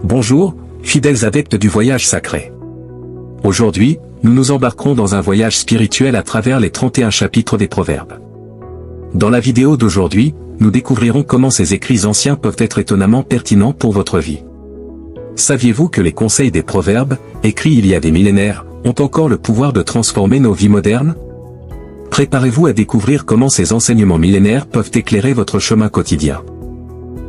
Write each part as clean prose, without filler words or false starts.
Bonjour, fidèles adeptes du voyage sacré. Aujourd'hui, nous nous embarquerons dans un voyage spirituel à travers les 31 chapitres des Proverbes. Dans la vidéo d'aujourd'hui, nous découvrirons comment ces écrits anciens peuvent être étonnamment pertinents pour votre vie. Saviez-vous que les conseils des Proverbes, écrits il y a des millénaires, ont encore le pouvoir de transformer nos vies modernes? Préparez-vous à découvrir comment ces enseignements millénaires peuvent éclairer votre chemin quotidien.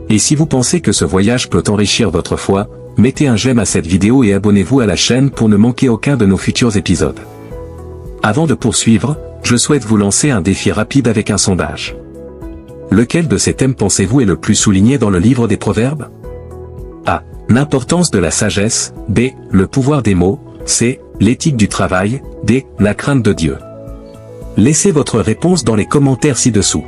Et si vous pensez que ce voyage peut enrichir votre foi, mettez un j'aime à cette vidéo et abonnez-vous à la chaîne pour ne manquer aucun de nos futurs épisodes. Avant de poursuivre, je souhaite vous lancer un défi rapide avec un sondage. Lequel de ces thèmes pensez-vous est le plus souligné dans le livre des Proverbes? A. L'importance de la sagesse. B. Le pouvoir des mots. C. L'éthique du travail. D. La crainte de Dieu. Laissez votre réponse dans les commentaires ci-dessous.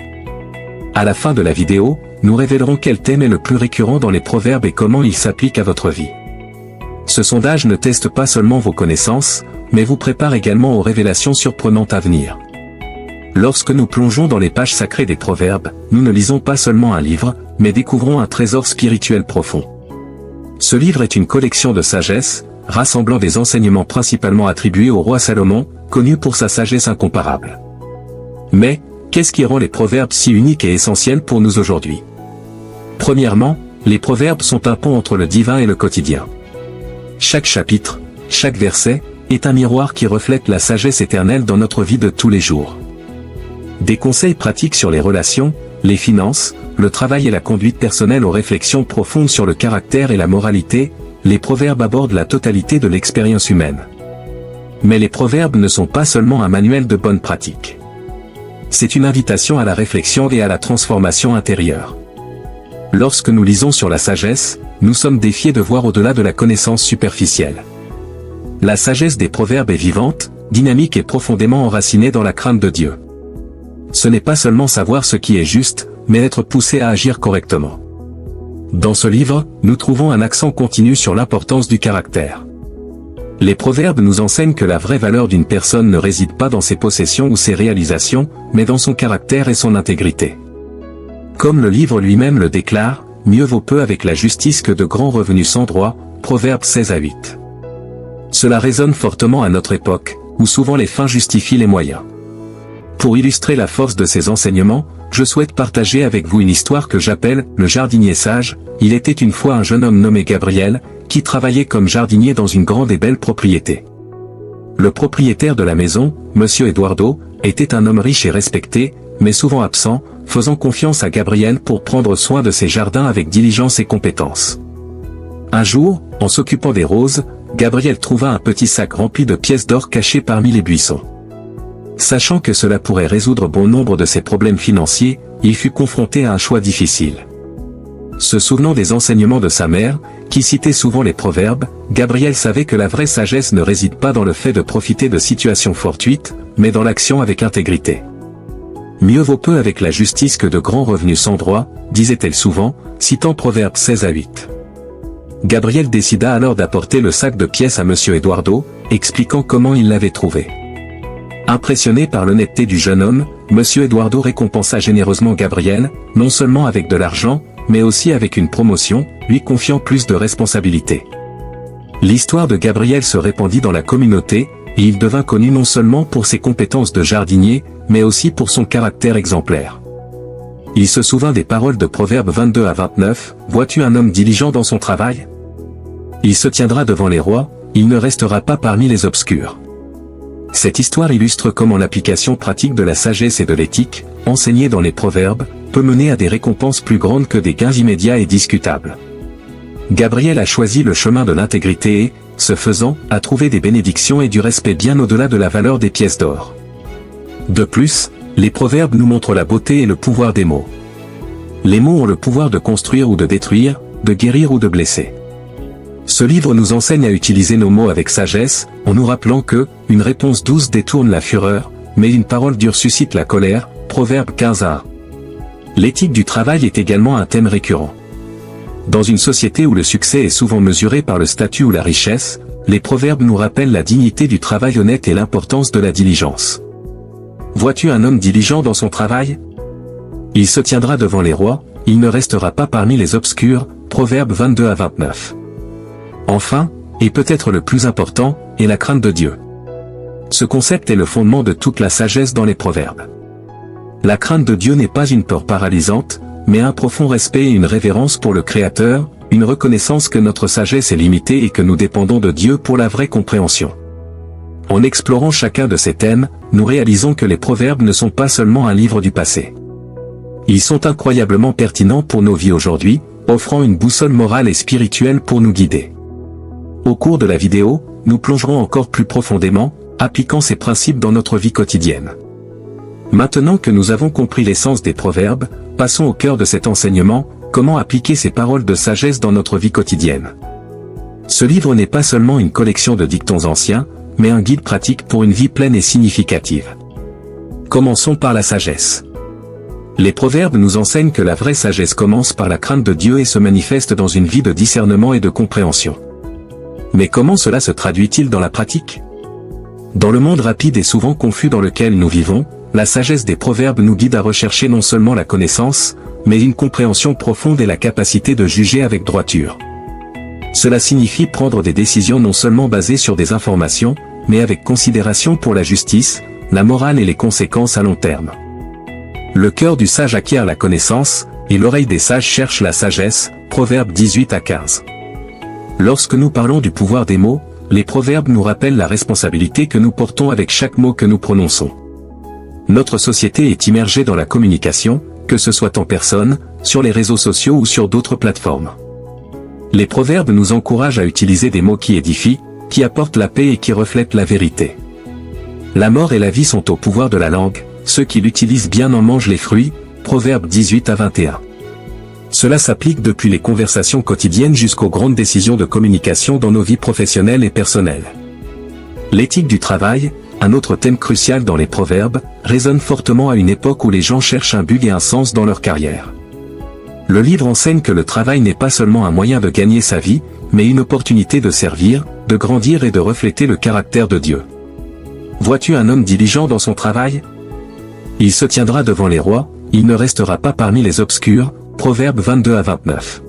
À la fin de la vidéo, nous révélerons quel thème est le plus récurrent dans les Proverbes et comment il s'applique à votre vie. Ce sondage ne teste pas seulement vos connaissances, mais vous prépare également aux révélations surprenantes à venir. Lorsque nous plongeons dans les pages sacrées des Proverbes, nous ne lisons pas seulement un livre, mais découvrons un trésor spirituel profond. Ce livre est une collection de sagesse, rassemblant des enseignements principalement attribués au roi Salomon, connu pour sa sagesse incomparable. Mais, qu'est-ce qui rend les Proverbes si uniques et essentiels pour nous aujourd'hui? Premièrement, les Proverbes sont un pont entre le divin et le quotidien. Chaque chapitre, chaque verset, est un miroir qui reflète la sagesse éternelle dans notre vie de tous les jours. Des conseils pratiques sur les relations, les finances, le travail et la conduite personnelle aux réflexions profondes sur le caractère et la moralité, les Proverbes abordent la totalité de l'expérience humaine. Mais les Proverbes ne sont pas seulement un manuel de bonnes pratiques. C'est une invitation à la réflexion et à la transformation intérieure. Lorsque nous lisons sur la sagesse, nous sommes défiés de voir au-delà de la connaissance superficielle. La sagesse des Proverbes est vivante, dynamique et profondément enracinée dans la crainte de Dieu. Ce n'est pas seulement savoir ce qui est juste, mais être poussé à agir correctement. Dans ce livre, nous trouvons un accent continu sur l'importance du caractère. Les Proverbes nous enseignent que la vraie valeur d'une personne ne réside pas dans ses possessions ou ses réalisations, mais dans son caractère et son intégrité. Comme le livre lui-même le déclare, mieux vaut peu avec la justice que de grands revenus sans droit, Proverbes 16-8. Cela résonne fortement à notre époque, où souvent les fins justifient les moyens. Pour illustrer la force de ces enseignements, je souhaite partager avec vous une histoire que j'appelle « Le jardinier sage ». Il était une fois un jeune homme nommé Gabriel, qui travaillait comme jardinier dans une grande et belle propriété. Le propriétaire de la maison, Monsieur Eduardo, était un homme riche et respecté, mais souvent absent, faisant confiance à Gabriel pour prendre soin de ses jardins avec diligence et compétence. Un jour, en s'occupant des roses, Gabriel trouva un petit sac rempli de pièces d'or cachées parmi les buissons. Sachant que cela pourrait résoudre bon nombre de ses problèmes financiers, il fut confronté à un choix difficile. Se souvenant des enseignements de sa mère, qui citait souvent les Proverbes, Gabriel savait que la vraie sagesse ne réside pas dans le fait de profiter de situations fortuites, mais dans l'action avec intégrité. Mieux vaut peu avec la justice que de grands revenus sans droit, disait-elle souvent, citant Proverbes 16-8. Gabriel décida alors d'apporter le sac de pièces à Monsieur Eduardo, expliquant comment il l'avait trouvé. Impressionné par l'honnêteté du jeune homme, Monsieur Eduardo récompensa généreusement Gabriel, non seulement avec de l'argent, mais aussi avec une promotion, lui confiant plus de responsabilités. L'histoire de Gabriel se répandit dans la communauté, et il devint connu non seulement pour ses compétences de jardinier, mais aussi pour son caractère exemplaire. Il se souvint des paroles de Proverbes 22-29, « Vois-tu un homme diligent dans son travail? Il se tiendra devant les rois, il ne restera pas parmi les obscurs. » Cette histoire illustre comment l'application pratique de la sagesse et de l'éthique, enseignée dans les Proverbes, peut mener à des récompenses plus grandes que des gains immédiats et discutables. Gabriel a choisi le chemin de l'intégrité et, ce faisant, a trouvé des bénédictions et du respect bien au-delà de la valeur des pièces d'or. De plus, les Proverbes nous montrent la beauté et le pouvoir des mots. Les mots ont le pouvoir de construire ou de détruire, de guérir ou de blesser. Ce livre nous enseigne à utiliser nos mots avec sagesse, en nous rappelant que, une réponse douce détourne la fureur, mais une parole dure suscite la colère, Proverbe 15-1. L'éthique du travail est également un thème récurrent. Dans une société où le succès est souvent mesuré par le statut ou la richesse, les Proverbes nous rappellent la dignité du travail honnête et l'importance de la diligence. Vois-tu un homme diligent dans son travail? Il se tiendra devant les rois, il ne restera pas parmi les obscurs, Proverbes 22-29. Enfin, et peut-être le plus important, est la crainte de Dieu. Ce concept est le fondement de toute la sagesse dans les proverbes. La crainte de Dieu n'est pas une peur paralysante, mais un profond respect et une révérence pour le Créateur, une reconnaissance que notre sagesse est limitée et que nous dépendons de Dieu pour la vraie compréhension. En explorant chacun de ces thèmes, nous réalisons que les proverbes ne sont pas seulement un livre du passé. Ils sont incroyablement pertinents pour nos vies aujourd'hui, offrant une boussole morale et spirituelle pour nous guider. Au cours de la vidéo, nous plongerons encore plus profondément, appliquant ces principes dans notre vie quotidienne. Maintenant que nous avons compris l'essence des proverbes, passons au cœur de cet enseignement, comment appliquer ces paroles de sagesse dans notre vie quotidienne. Ce livre n'est pas seulement une collection de dictons anciens, mais un guide pratique pour une vie pleine et significative. Commençons par la sagesse. Les proverbes nous enseignent que la vraie sagesse commence par la crainte de Dieu et se manifeste dans une vie de discernement et de compréhension. Mais comment cela se traduit-il dans la pratique? Dans le monde rapide et souvent confus dans lequel nous vivons, la sagesse des proverbes nous guide à rechercher non seulement la connaissance, mais une compréhension profonde et la capacité de juger avec droiture. Cela signifie prendre des décisions non seulement basées sur des informations, mais avec considération pour la justice, la morale et les conséquences à long terme. Le cœur du sage acquiert la connaissance, et l'oreille des sages cherche la sagesse, Proverbes 18 à 15. Lorsque nous parlons du pouvoir des mots, les proverbes nous rappellent la responsabilité que nous portons avec chaque mot que nous prononçons. Notre société est immergée dans la communication, que ce soit en personne, sur les réseaux sociaux ou sur d'autres plateformes. Les proverbes nous encouragent à utiliser des mots qui édifient, qui apportent la paix et qui reflètent la vérité. La mort et la vie sont au pouvoir de la langue, ceux qui l'utilisent bien en mangent les fruits, Proverbes 18 à 21. Cela s'applique depuis les conversations quotidiennes jusqu'aux grandes décisions de communication dans nos vies professionnelles et personnelles. L'éthique du travail, un autre thème crucial dans les proverbes, résonne fortement à une époque où les gens cherchent un but et un sens dans leur carrière. Le livre enseigne que le travail n'est pas seulement un moyen de gagner sa vie, mais une opportunité de servir, de grandir et de refléter le caractère de Dieu. Vois-tu un homme diligent dans son travail? Il se tiendra devant les rois, il ne restera pas parmi les obscurs, Proverbes 22 à 29.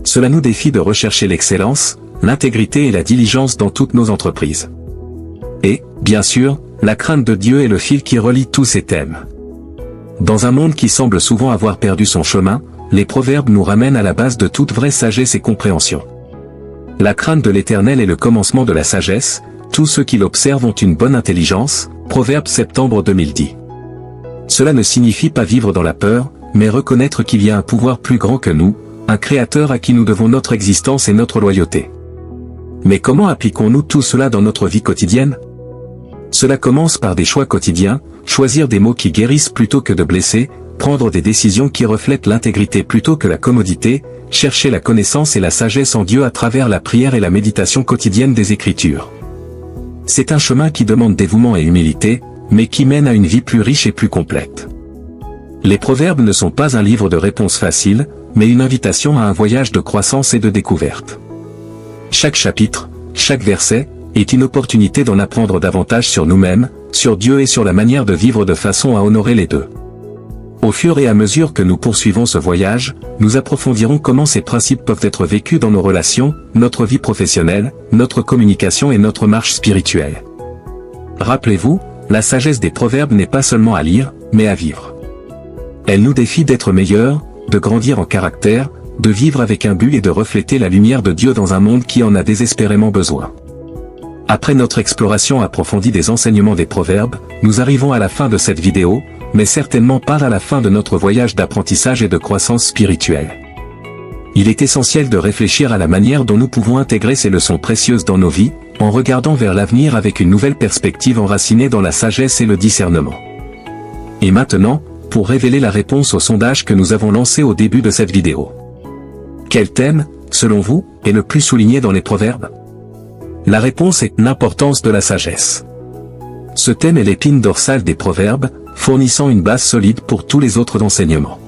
Cela nous défie de rechercher l'excellence, l'intégrité et la diligence dans toutes nos entreprises. Et, bien sûr, la crainte de Dieu est le fil qui relie tous ces thèmes. Dans un monde qui semble souvent avoir perdu son chemin, les proverbes nous ramènent à la base de toute vraie sagesse et compréhension. La crainte de l'Éternel est le commencement de la sagesse, tous ceux qui l'observent ont une bonne intelligence, Proverbes septembre 2010. Cela ne signifie pas vivre dans la peur, mais reconnaître qu'il y a un pouvoir plus grand que nous, un Créateur à qui nous devons notre existence et notre loyauté. Mais comment appliquons-nous tout cela dans notre vie quotidienne? Cela commence par des choix quotidiens, choisir des mots qui guérissent plutôt que de blesser, prendre des décisions qui reflètent l'intégrité plutôt que la commodité, chercher la connaissance et la sagesse en Dieu à travers la prière et la méditation quotidienne des Écritures. C'est un chemin qui demande dévouement et humilité, mais qui mène à une vie plus riche et plus complète. Les proverbes ne sont pas un livre de réponses faciles, mais une invitation à un voyage de croissance et de découverte. Chaque chapitre, chaque verset, est une opportunité d'en apprendre davantage sur nous-mêmes, sur Dieu et sur la manière de vivre de façon à honorer les deux. Au fur et à mesure que nous poursuivons ce voyage, nous approfondirons comment ces principes peuvent être vécus dans nos relations, notre vie professionnelle, notre communication et notre marche spirituelle. Rappelez-vous, la sagesse des proverbes n'est pas seulement à lire, mais à vivre. Elle nous défie d'être meilleurs, de grandir en caractère, de vivre avec un but et de refléter la lumière de Dieu dans un monde qui en a désespérément besoin. Après notre exploration approfondie des enseignements des proverbes, nous arrivons à la fin de cette vidéo, mais certainement pas à la fin de notre voyage d'apprentissage et de croissance spirituelle. Il est essentiel de réfléchir à la manière dont nous pouvons intégrer ces leçons précieuses dans nos vies, en regardant vers l'avenir avec une nouvelle perspective enracinée dans la sagesse et le discernement. Et maintenant, pour révéler la réponse au sondage que nous avons lancé au début de cette vidéo. Quel thème, selon vous, est le plus souligné dans les proverbes? La réponse est l'importance de la sagesse. Ce thème est l'épine dorsale des proverbes, fournissant une base solide pour tous les autres enseignements.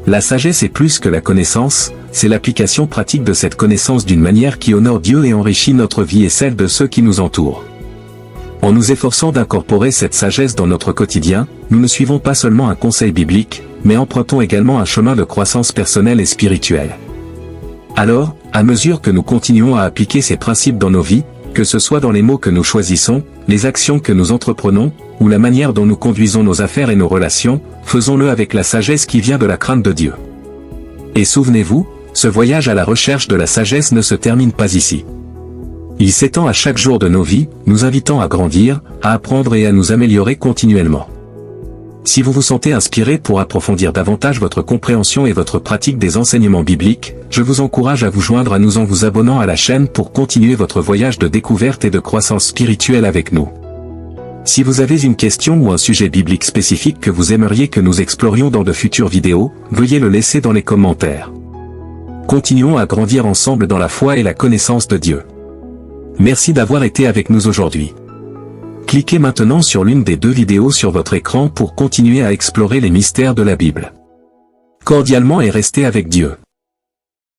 La sagesse est plus que la connaissance, c'est l'application pratique de cette connaissance d'une manière qui honore Dieu et enrichit notre vie et celle de ceux qui nous entourent. En nous efforçant d'incorporer cette sagesse dans notre quotidien, nous ne suivons pas seulement un conseil biblique, mais empruntons également un chemin de croissance personnelle et spirituelle. Alors, à mesure que nous continuons à appliquer ces principes dans nos vies, que ce soit dans les mots que nous choisissons, les actions que nous entreprenons, ou la manière dont nous conduisons nos affaires et nos relations, faisons-le avec la sagesse qui vient de la crainte de Dieu. Et souvenez-vous, ce voyage à la recherche de la sagesse ne se termine pas ici. Il s'étend à chaque jour de nos vies, nous invitant à grandir, à apprendre et à nous améliorer continuellement. Si vous vous sentez inspiré pour approfondir davantage votre compréhension et votre pratique des enseignements bibliques, je vous encourage à vous joindre à nous en vous abonnant à la chaîne pour continuer votre voyage de découverte et de croissance spirituelle avec nous. Si vous avez une question ou un sujet biblique spécifique que vous aimeriez que nous explorions dans de futures vidéos, veuillez le laisser dans les commentaires. Continuons à grandir ensemble dans la foi et la connaissance de Dieu. Merci d'avoir été avec nous aujourd'hui. Cliquez maintenant sur l'une des 2 vidéos sur votre écran pour continuer à explorer les mystères de la Bible. Cordialement et restez avec Dieu.